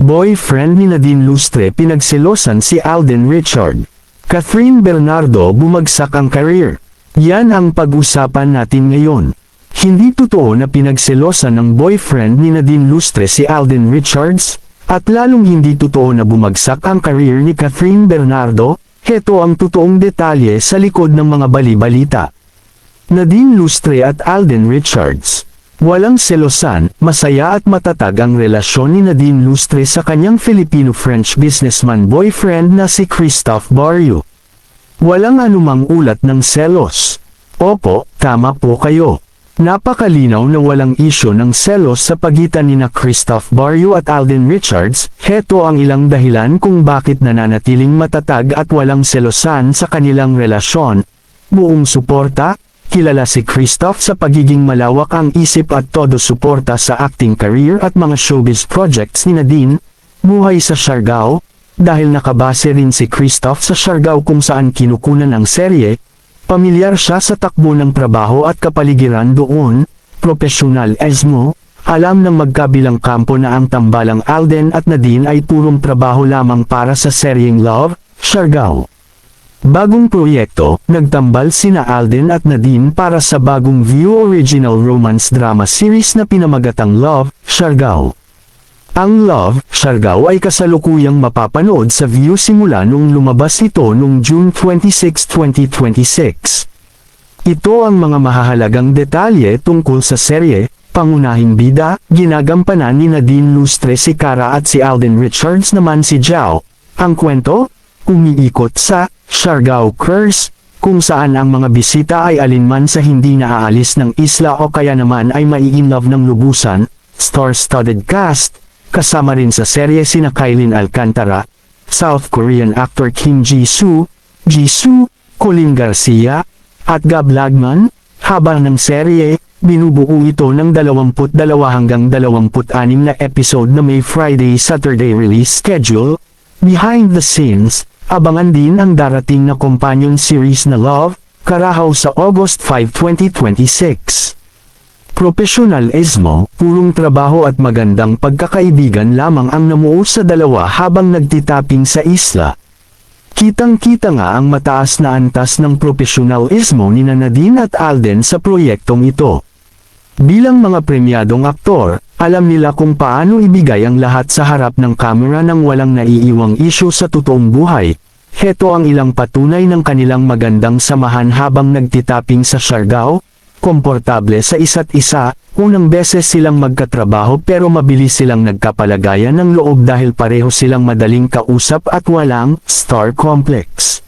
Boyfriend ni Nadine Lustre pinagselosan si Alden Richard. Catherine Bernardo bumagsak ang career. Yan ang pag-usapan natin ngayon. Hindi totoo na pinagselosan ng boyfriend ni Nadine Lustre si Alden Richards, at lalong hindi totoo na bumagsak ang career ni Catherine Bernardo. Heto ang totoong detalye sa likod ng mga bali-balita. Nadine Lustre at Alden Richards. Walang selosan, masaya at matatag ang relasyon ni Nadine Lustre sa kanyang Filipino-French businessman boyfriend na si Christophe Barrio. Walang anumang ulat ng selos. Opo, tama po kayo. Napakalinaw na walang isyo ng selos sa pagitan ni na Christophe Barrio at Alden Richards. Heto ang ilang dahilan kung bakit nananatiling matatag at walang selosan sa kanilang relasyon. Buong suporta. Kilala si Christophe sa pagiging malawak ang isip at todo suporta sa acting career at mga showbiz projects ni Nadine. Buhay sa Siargao. Dahil nakabase rin si Christophe sa Siargao kung saan kinukunan ang serye, pamilyar siya sa takbo ng trabaho at kapaligiran doon. Profesionalismo. Alam ng magkabilang kampo na ang tambalang Alden at Nadine ay purong trabaho lamang para sa seryeng Love, Siargao. Bagong proyekto, nagtambal sina Alden at Nadine para sa bagong View original romance drama series na pinamagatang Love, Siargao. Ang Love, Siargao ay kasalukuyang mapapanood sa View simula nung lumabas ito noong June 26, 2026. Ito ang mga mahahalagang detalye tungkol sa serye. Pangunahing bida, ginagampanan ni Nadine Lustre si Cara at si Alden Richards naman si Jao. Ang kwento? Umiikot sa Siargao Curse, kung saan ang mga bisita ay alinman sa hindi naaalis ng isla o kaya naman ay mai-inlove ng lubusan. Star-studded cast, kasama rin sa serye sina Kylene Alcantara, South Korean actor Kim Jisoo, Colin Garcia, at Gab Lagman. Habang ng serye, binubuo ito ng 22 hanggang 26 na episode na may Friday-Saturday release schedule. Behind the scenes, abangan din ang darating na companion series na Love, Karahaw sa August 5, 2026. Profesionalismo, purong trabaho at magandang pagkakaibigan lamang ang namuo sa dalawa habang nagtitaping sa isla. Kitang-kita nga ang mataas na antas ng profesionalismo ni Nadine at Alden sa proyektong ito. Bilang mga premyadong aktor, alam nila kung paano ibigay ang lahat sa harap ng kamera nang walang naiiwang isyu sa totoong buhay. Heto ang ilang patunay ng kanilang magandang samahan habang nagtitaping sa Siargao. Komportable sa isa't isa, unang beses silang magkatrabaho pero mabilis silang nagkapalagayan ng loob dahil pareho silang madaling kausap at walang star complex.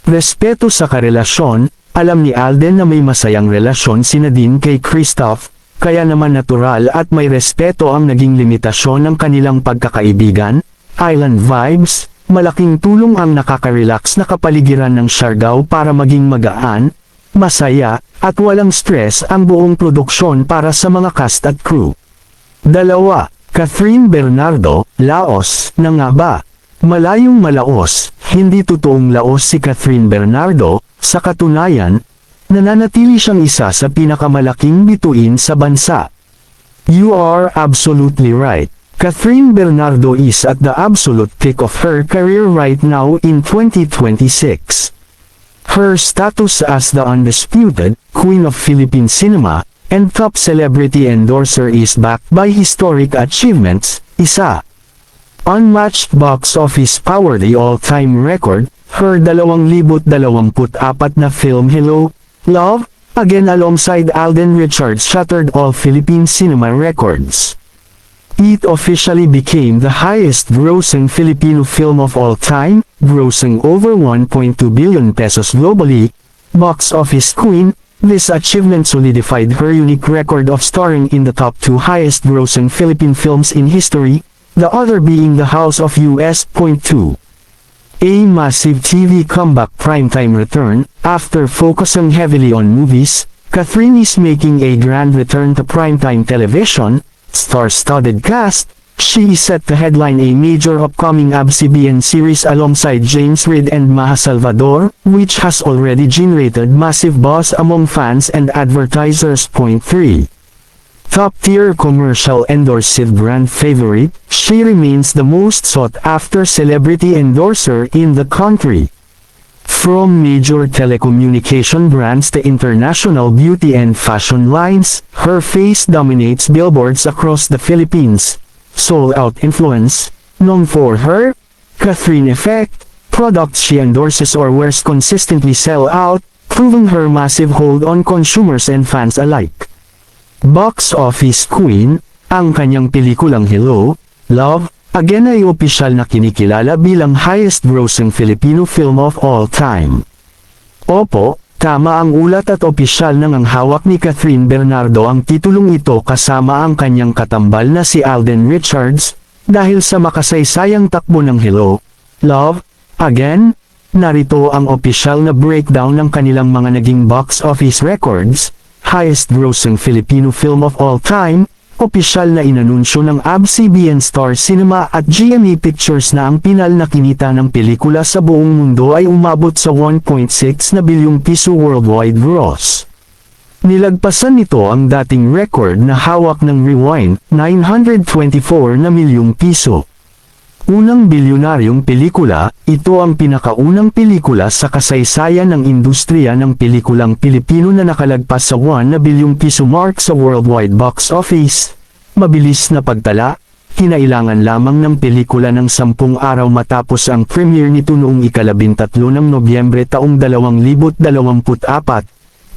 Respeto sa karelasyon. Alam ni Alden na may masayang relasyon si Nadine kay Christophe, kaya naman natural at may respeto ang naging limitasyon ng kanilang pagkakaibigan. Island vibes, malaking tulong ang nakaka-relax na kapaligiran ng Siargao para maging magaan, masaya, at walang stress ang buong produksyon para sa mga cast at crew. 2. Catherine Bernardo, Laos, na nga ba? Malayong malaos, hindi totoong laos si Catherine Bernardo. Sa katunayan, nananatili siyang isa sa pinakamalaking bituin sa bansa. You are absolutely right. Catherine Bernardo is at the absolute peak of her career right now in 2026. Her status as the undisputed Queen of Philippine cinema and top celebrity endorser is backed by historic achievements. Isa. Unmatched box office power. The all-time record, her 2024 na film Hello, Love, Again alongside Alden Richards shattered all Philippine cinema records. It officially became the highest-grossing Filipino film of all time, grossing over 1.2 billion pesos globally. Box office queen, this achievement solidified her unique record of starring in the top 2 highest-grossing Philippine films in history, the other being The House of US.2. A massive TV comeback primetime return. After focusing heavily on movies, Catherine is making a grand return to primetime television. Star-studded cast, she is set to headline a major upcoming ABS-CBN series alongside James Reid and Maha Salvador, which has already generated massive buzz among fans and advertisers. 3. Top-tier commercial endorsed brand favorite, she remains the most sought-after celebrity endorser in the country. From major telecommunication brands to international beauty and fashion lines, her face dominates billboards across the Philippines. Sold-out influence, known for her Catherine effect, products she endorses or wears consistently sell out, proving her massive hold on consumers and fans alike. Box office queen, ang kanyang pelikulang Hello, Love, Again ay opisyal na kinikilala bilang highest-grossing Filipino film of all time. Opo, tama ang ulat at opisyal nang ang hawak ni Catherine Bernardo ang titulong ito kasama ang kanyang katambal na si Alden Richards, dahil sa makasaysayang takbo ng Hello, Love, Again. Narito ang opisyal na breakdown ng kanilang mga naging box office records. Highest-grossing Filipino film of all time, opisyal na inanunsyo ng ABS-CBN Star Cinema at GMA Pictures na ang pinal na kinita ng pelikula sa buong mundo ay umabot sa 1.6 na bilyong piso worldwide gross. Nilagpasan nito ang dating record na hawak ng Rewind, 924 na milyong piso. Unang bilyonaryong pelikula, ito ang pinakaunang pelikula sa kasaysayan ng industriya ng pelikulang Pilipino na nakalagpas sa 1 na bilyong piso mark sa worldwide box office. Mabilis na pagtala, kinailangan lamang ng pelikula ng 10 araw matapos ang premiere nito noong ika-13 ng Nobyembre taong 2024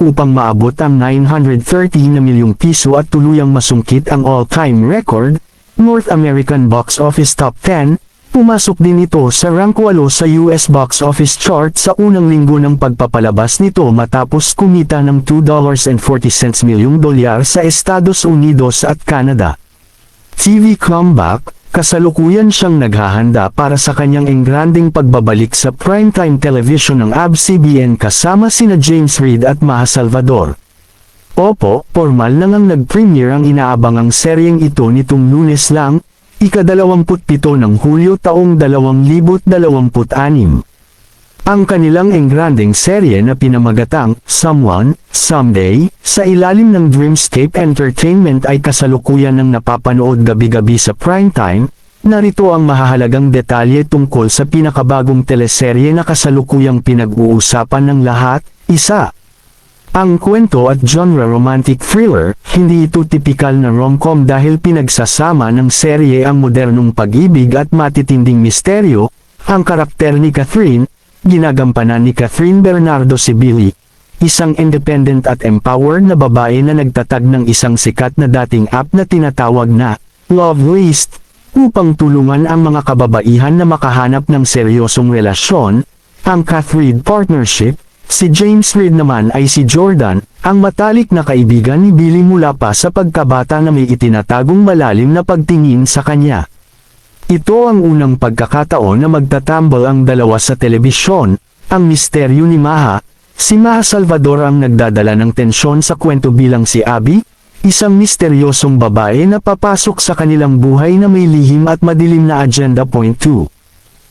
upang maabot ang 930 na milyong piso at tuluyang masungkit ang all-time record. North American Box Office Top 10, pumasok din ito sa rank 8 sa US Box Office chart sa unang linggo ng pagpapalabas nito matapos kumita ng $2.40 milyong dolyar sa Estados Unidos at Canada. TV comeback, kasalukuyan siyang naghahanda para sa kanyang engranding pagbabalik sa primetime television ng ABS-CBN kasama sina James Reid at Maha Salvador. Opo, formal na ngang nag-premiere ang inaabangang seryeng ito nitong Lunes lang, ika-27 ng Hulyo taong 2026. Ang kanilang engranding serye na pinamagatang Someone, Someday, sa ilalim ng Dreamscape Entertainment ay kasalukuyan ng napapanood gabi-gabi sa primetime. Narito ang mahahalagang detalye tungkol sa pinakabagong teleserye na kasalukuyang pinag-uusapan ng lahat. 1. Ang kwento at genre romantic thriller, hindi ito tipikal na rom-com dahil pinagsasama ng serye ang modernong pag-ibig at matitinding misteryo. Ang karakter ni Catherine, ginagampanan ni Catherine Bernardo si Billy, isang independent at empowered na babae na nagtatag ng isang sikat na dating app na tinatawag na Love List, upang tulungan ang mga kababaihan na makahanap ng seryosong relasyon. Ang Catherine partnership, si James Reid naman ay si Jordan, ang matalik na kaibigan ni Billy mula pa sa pagkabata na may itinatagong malalim na pagtingin sa kanya. Ito ang unang pagkakataon na magtatambal ang dalawa sa telebisyon. Ang misteryo ni Maha, si Maha Salvador ang nagdadala ng tensyon sa kwento bilang si Abby, isang misteryosong babae na papasok sa kanilang buhay na may lihim at madilim na agenda. 2.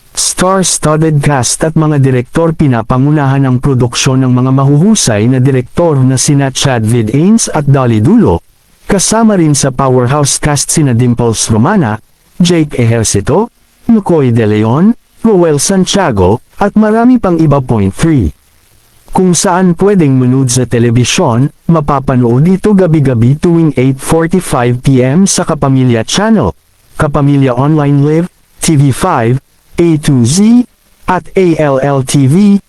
Star-studded cast at mga direktor. Pinapangunahan ang produksyon ng mga mahuhusay na direktor na sina Chadwick Ains at Dolly Dulo, kasama rin sa powerhouse cast sina Dimples Romana, Jake Ejercito, Nucoy De Leon, Roel Santiago, at marami pang iba. 3. Kung saan pwedeng manood sa telebisyon, mapapanood ito gabi-gabi tuwing 8:45 PM sa Kapamilya Channel, Kapamilya Online Live, TV5, A2Z, at ALL-TV,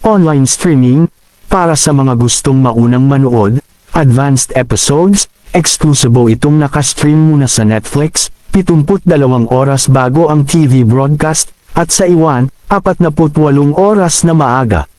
online streaming, para sa mga gustong maunang manood, advanced episodes, eksklusibo itong nakastream muna sa Netflix, 72 oras bago ang TV broadcast, at sa iwan, 48 oras na maaga.